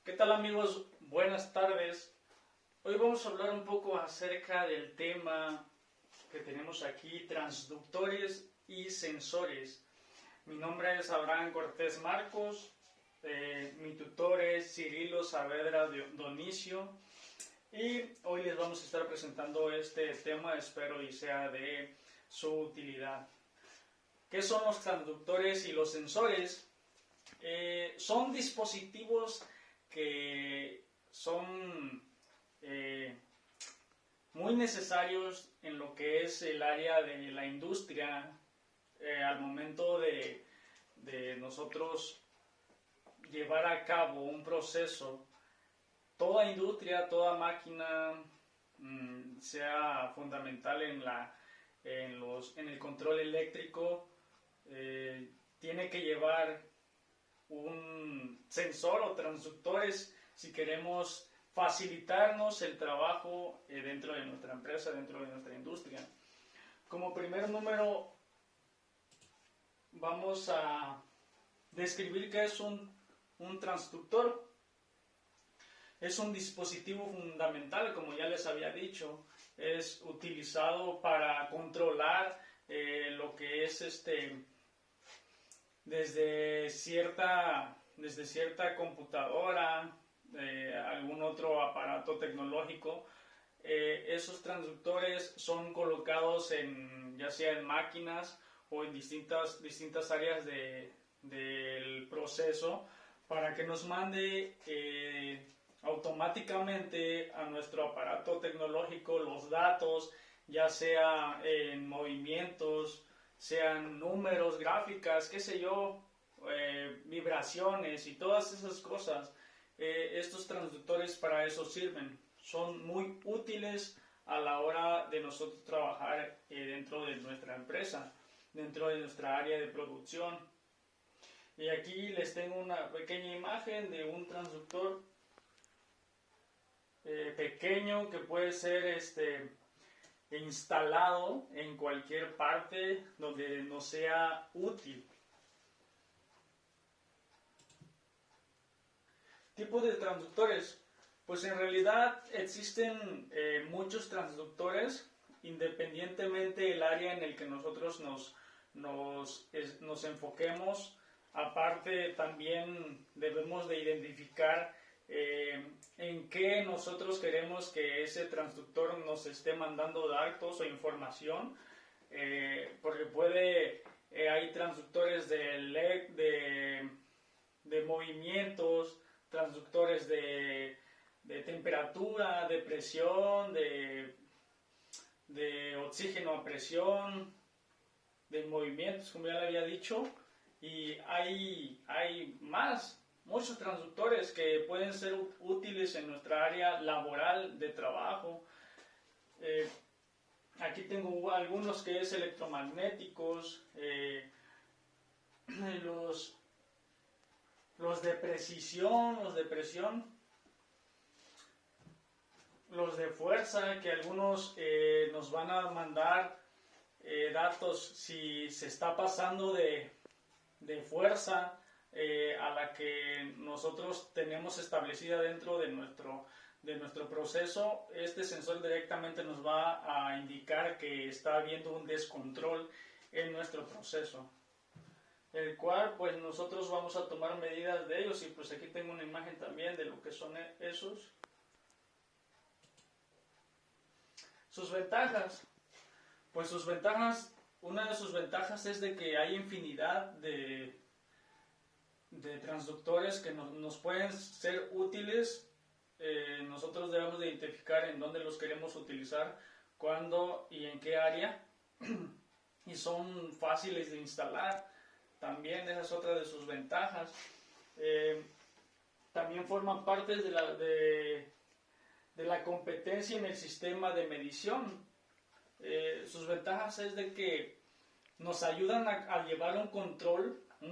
¿Qué tal amigos? Buenas tardes. Hoy vamos a hablar un poco acerca del tema que tenemos aquí, transductores y sensores. Mi nombre es Abraham Cortés Marcos, mi tutor es Cirilo Saavedra Donicio y hoy les vamos a estar presentando este tema, espero y sea de su utilidad. ¿Qué son los transductores y los sensores? Son dispositivos que son muy necesarios en lo que es el área de la industria al momento de nosotros llevar a cabo un proceso. Toda industria, toda máquina sea fundamental en el control eléctrico, tiene que llevar un sensor o transductores si queremos facilitarnos el trabajo dentro de nuestra empresa, dentro de nuestra industria. Como primer número vamos a describir qué es un transductor. Es un dispositivo fundamental, como ya les había dicho, es utilizado para controlar lo que es desde cierta computadora, algún otro aparato tecnológico. Esos transductores son colocados ya sea en máquinas o en distintas áreas del proceso para que nos mande automáticamente a nuestro aparato tecnológico los datos, ya sea en movimientos, sean números, gráficas, qué sé yo, vibraciones y todas esas cosas. Estos transductores para eso sirven. Son muy útiles a la hora de nosotros trabajar dentro de nuestra empresa, dentro de nuestra área de producción. Y aquí les tengo una pequeña imagen de un transductor pequeño que puede ser instalado en cualquier parte donde nos sea útil. Tipos de transductores. Pues en realidad existen muchos transductores, independientemente del área en el que nosotros nos enfoquemos. Aparte también debemos de identificar en qué nosotros queremos que ese transductor nos esté mandando datos o información, porque hay transductores de movimientos, transductores de temperatura, de presión, de oxígeno a presión, de movimientos, como ya le había dicho, y hay muchos transductores que pueden ser útiles en nuestra área laboral de trabajo. Aquí tengo algunos que es electromagnéticos, los de precisión, los de presión, los de fuerza, que algunos nos van a mandar datos si se está pasando de fuerza a la que nosotros tenemos establecida dentro de nuestro proceso. Este sensor directamente nos va a indicar que está habiendo un descontrol en nuestro proceso, el cual pues nosotros vamos a tomar medidas de ellos. Y pues aquí tengo una imagen también de lo que son esos. Sus ventajas. Pues una de sus ventajas es de que hay infinidad de transductores que nos pueden ser útiles. Nosotros debemos de identificar en dónde los queremos utilizar, cuándo y en qué área. Y son fáciles de instalar. También esa es otra de sus ventajas. También forman parte de la competencia en el sistema de medición. Sus ventajas es de que nos ayudan a llevar un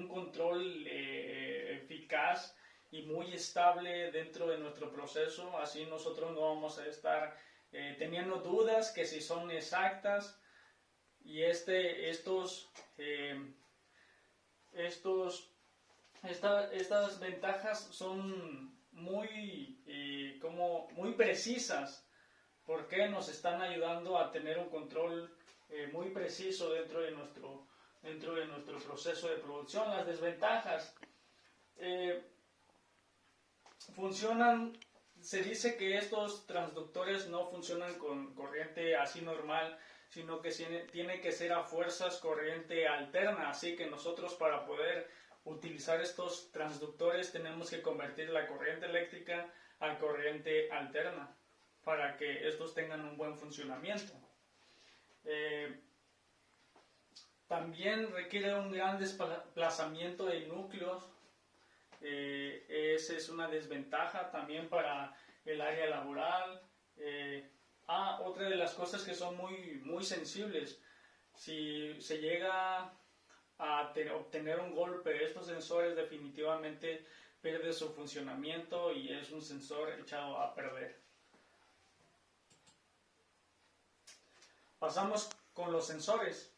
control eficaz y muy estable dentro de nuestro proceso. Así nosotros no vamos a estar teniendo dudas que si son exactas. Y estos Estas ventajas son muy precisas, porque nos están ayudando a tener un control muy preciso dentro de nuestro proceso de producción. Las desventajas funcionan. Se dice que estos transductores no funcionan con corriente así normal, sino que tiene que ser a fuerzas corriente alterna. Así que nosotros, para poder utilizar estos transductores, tenemos que convertir la corriente eléctrica a corriente alterna para que estos tengan un buen funcionamiento. También requiere un gran desplazamiento de núcleos. Esa es una desventaja también para el área laboral. Otra de las cosas que son muy sensibles: si se llega a obtener un golpe, estos sensores definitivamente pierden su funcionamiento y es un sensor echado a perder. Pasamos con los sensores.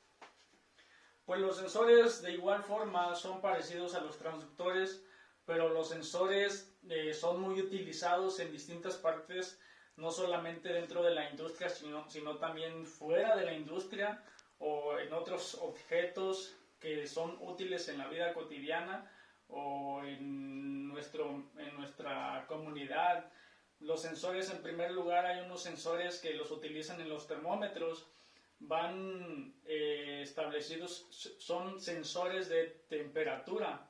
Pues los sensores de igual forma son parecidos a los transductores, pero los sensores son muy utilizados en distintas partes, no solamente dentro de la industria, sino también fuera de la industria o en otros objetos que son útiles en la vida cotidiana o en nuestra comunidad. Los sensores, en primer lugar, hay unos sensores que los utilizan en los termómetros. Van establecidos, son sensores de temperatura.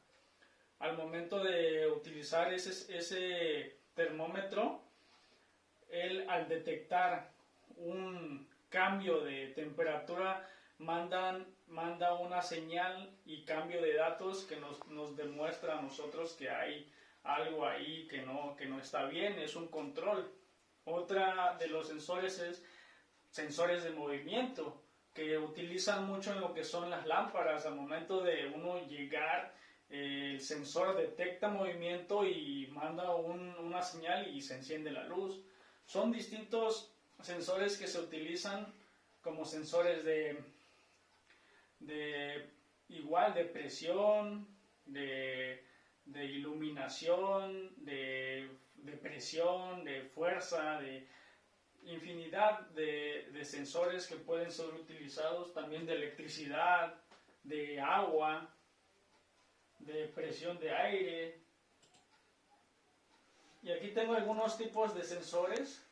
Al momento de utilizar ese termómetro, él, al detectar un cambio de temperatura, manda una señal y cambio de datos que nos demuestra a nosotros que hay algo ahí que no está bien. Es un control. Otra de los sensores es sensores de movimiento, que utilizan mucho en lo que son las lámparas. Al momento de uno llegar, el sensor detecta movimiento y manda una señal y se enciende la luz. Son distintos sensores que se utilizan como sensores de presión, de iluminación, de presión, de fuerza, de infinidad de sensores que pueden ser utilizados, también de electricidad, de agua, de presión de aire. Y aquí tengo algunos tipos de sensores,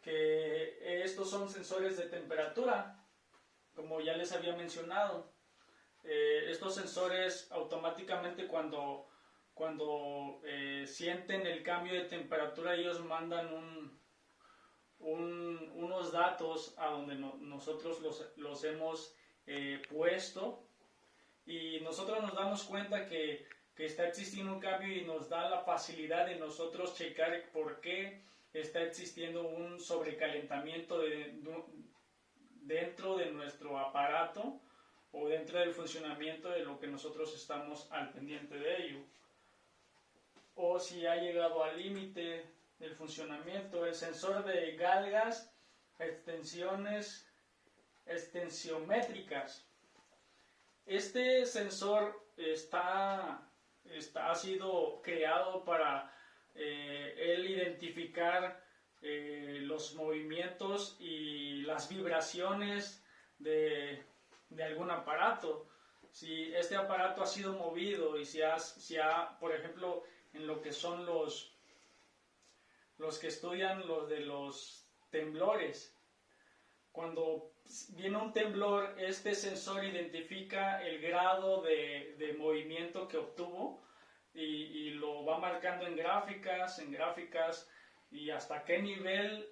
que estos son sensores de temperatura, como ya les había mencionado. Estos sensores automáticamente cuando sienten el cambio de temperatura, ellos mandan unos datos a donde nosotros los hemos puesto, y nosotros nos damos cuenta que está existiendo un cambio y nos da la facilidad de nosotros checar por qué está existiendo un sobrecalentamiento dentro de nuestro aparato o dentro del funcionamiento de lo que nosotros estamos al pendiente de ello, o si ha llegado al límite del funcionamiento. El sensor de galgas, extensiométricas. Este sensor ha sido creado para él identificar los movimientos y las vibraciones de algún aparato. Si este aparato ha sido movido y si ha, por ejemplo, en lo que son los que estudian los temblores, cuando viene un temblor, este sensor identifica el grado de movimiento que obtuvo y lo va marcando en gráficas, y hasta qué nivel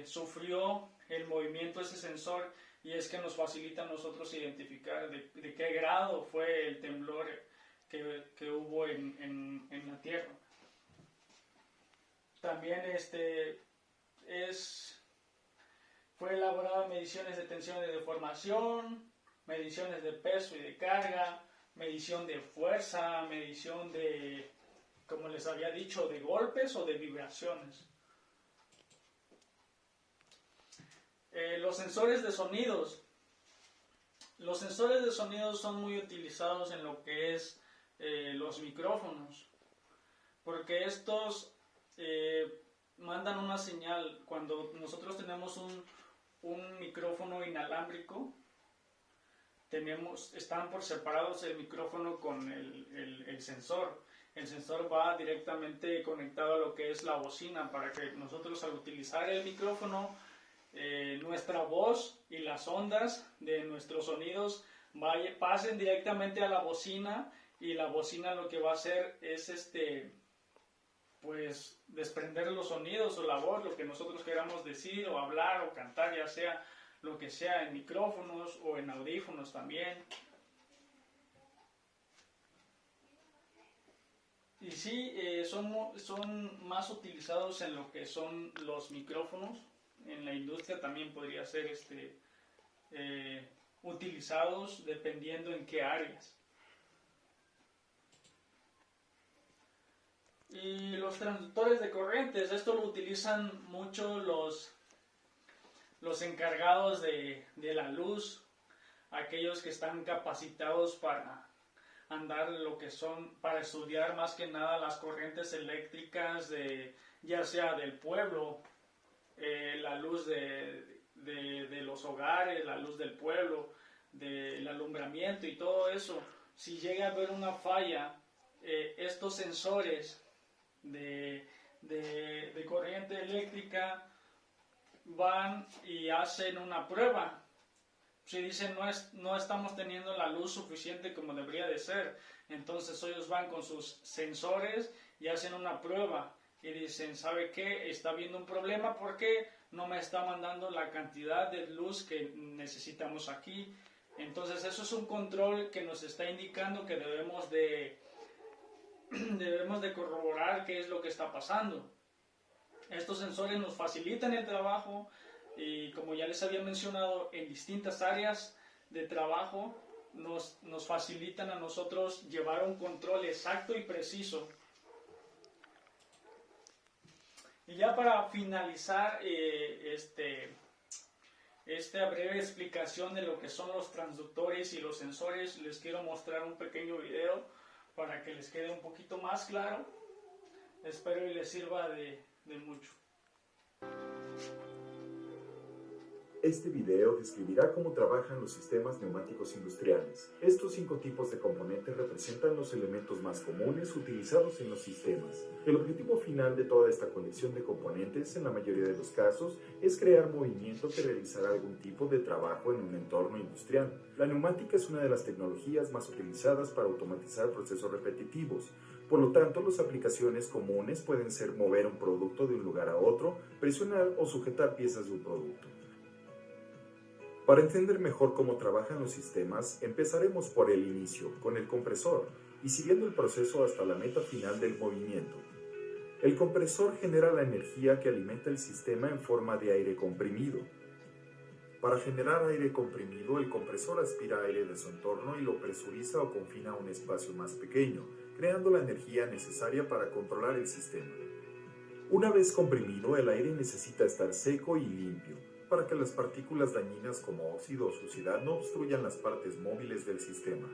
sufrió el movimiento ese sensor, y es que nos facilita a nosotros identificar de qué grado fue el temblor que hubo en la Tierra. También fue elaborado mediciones de tensión y de deformación, mediciones de peso y de carga, medición de fuerza, medición de, como les había dicho, de golpes o de vibraciones. Los sensores de sonidos. Los sensores de sonidos son muy utilizados en lo que es los micrófonos, porque estos mandan una señal. Cuando nosotros tenemos un micrófono inalámbrico, están por separados el micrófono con el sensor. El sensor va directamente conectado a lo que es la bocina, para que nosotros, al utilizar el micrófono, nuestra voz y las ondas de nuestros sonidos pasen directamente a la bocina, y la bocina lo que va a hacer es pues desprender los sonidos o la voz, lo que nosotros queramos decir o hablar o cantar, ya sea lo que sea, en micrófonos o en audífonos también. Y sí, son más utilizados en lo que son los micrófonos. En la industria también podría ser utilizados dependiendo en qué áreas. Y los transductores de corrientes, esto lo utilizan mucho los encargados de la luz, aquellos que están capacitados para andar para estudiar más que nada las corrientes eléctricas, ya sea del pueblo, la luz de los hogares, la luz del pueblo, del alumbramiento y todo eso. Si llega a haber una falla, estos sensores de corriente eléctrica van y hacen una prueba. Si dicen no estamos teniendo la luz suficiente como debería de ser, entonces ellos van con sus sensores y hacen una prueba y dicen, ¿sabe qué? Está habiendo un problema porque no me está mandando la cantidad de luz que necesitamos aquí. Entonces eso es un control que nos está indicando que debemos de corroborar qué es lo que está pasando. Estos sensores nos facilitan el trabajo, y como ya les había mencionado, en distintas áreas de trabajo nos facilitan a nosotros llevar un control exacto y preciso. Y ya para finalizar esta breve explicación de lo que son los transductores y los sensores, les quiero mostrar un pequeño video para que les quede un poquito más claro. Espero y les sirva de mucho. Este video describirá cómo trabajan los sistemas neumáticos industriales. Estos 5 tipos de componentes representan los elementos más comunes utilizados en los sistemas. El objetivo final de toda esta colección de componentes, en la mayoría de los casos, es crear movimiento que realizará algún tipo de trabajo en un entorno industrial. La neumática es una de las tecnologías más utilizadas para automatizar procesos repetitivos. Por lo tanto, las aplicaciones comunes pueden ser mover un producto de un lugar a otro, presionar o sujetar piezas de un producto. Para entender mejor cómo trabajan los sistemas, empezaremos por el inicio, con el compresor, y siguiendo el proceso hasta la meta final del movimiento. El compresor genera la energía que alimenta el sistema en forma de aire comprimido. Para generar aire comprimido, el compresor aspira aire de su entorno y lo presuriza o confina a un espacio más pequeño, creando la energía necesaria para controlar el sistema. Una vez comprimido, el aire necesita estar seco y limpio, para que las partículas dañinas como óxido o suciedad no obstruyan las partes móviles del sistema.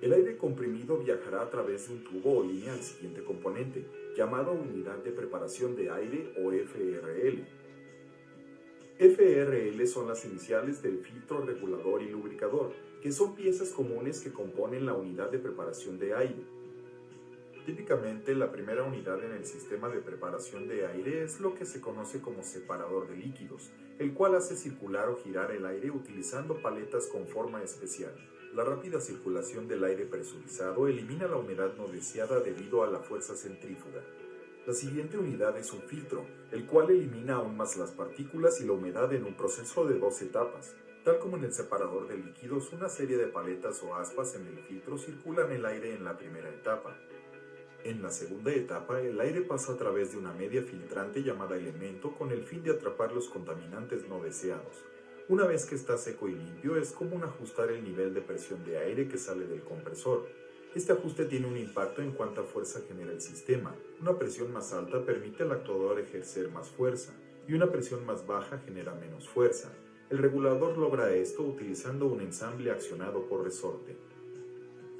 El aire comprimido viajará a través de un tubo o línea al siguiente componente, llamado unidad de preparación de aire o FRL. FRL son las iniciales del filtro regulador y lubricador, que son piezas comunes que componen la unidad de preparación de aire. Típicamente, la primera unidad en el sistema de preparación de aire es lo que se conoce como separador de líquidos, el cual hace circular o girar el aire utilizando paletas con forma especial. La rápida circulación del aire presurizado elimina la humedad no deseada debido a la fuerza centrífuga. La siguiente unidad es un filtro, el cual elimina aún más las partículas y la humedad en un proceso de 2 etapas. Tal como en el separador de líquidos, una serie de paletas o aspas en el filtro circulan el aire en la primera etapa. En la segunda etapa, el aire pasa a través de una media filtrante llamada elemento con el fin de atrapar los contaminantes no deseados. Una vez que está seco y limpio, es común ajustar el nivel de presión de aire que sale del compresor. Este ajuste tiene un impacto en cuánta fuerza genera el sistema. Una presión más alta permite al actuador ejercer más fuerza, y una presión más baja genera menos fuerza. El regulador logra esto utilizando un ensamble accionado por resorte.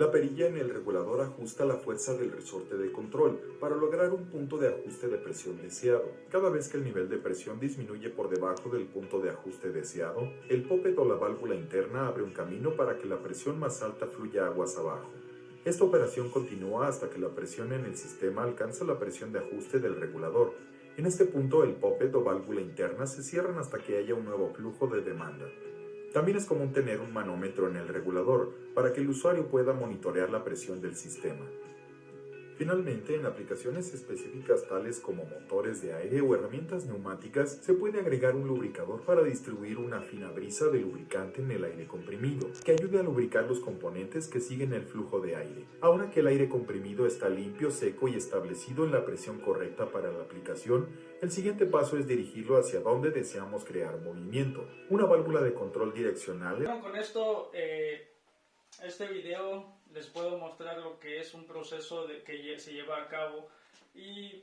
La perilla en el regulador ajusta la fuerza del resorte de control para lograr un punto de ajuste de presión deseado. Cada vez que el nivel de presión disminuye por debajo del punto de ajuste deseado, el poppet o la válvula interna abre un camino para que la presión más alta fluya aguas abajo. Esta operación continúa hasta que la presión en el sistema alcanza la presión de ajuste del regulador. En este punto, el poppet o válvula interna se cierran hasta que haya un nuevo flujo de demanda. También es común tener un manómetro en el regulador para que el usuario pueda monitorear la presión del sistema. Finalmente, en aplicaciones específicas tales como motores de aire o herramientas neumáticas, se puede agregar un lubricador para distribuir una fina brisa de lubricante en el aire comprimido, que ayude a lubricar los componentes que siguen el flujo de aire. Ahora que el aire comprimido está limpio, seco y establecido en la presión correcta para la aplicación, el siguiente paso es dirigirlo hacia donde deseamos crear movimiento. Una válvula de control direccional. Bueno, con esto, este video les puedo mostrar lo que es un proceso que se lleva a cabo y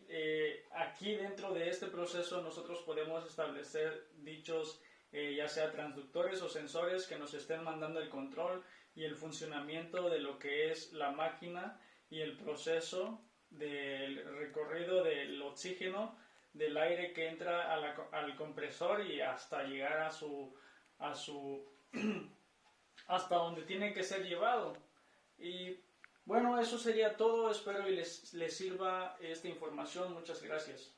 aquí dentro de este proceso nosotros podemos establecer dichos ya sea transductores o sensores que nos estén mandando el control y el funcionamiento de lo que es la máquina y el proceso del recorrido del oxígeno del aire que entra al compresor y hasta llegar a su hasta donde tiene que ser llevado. Y bueno, eso sería todo. Espero y les sirva esta información. Muchas gracias.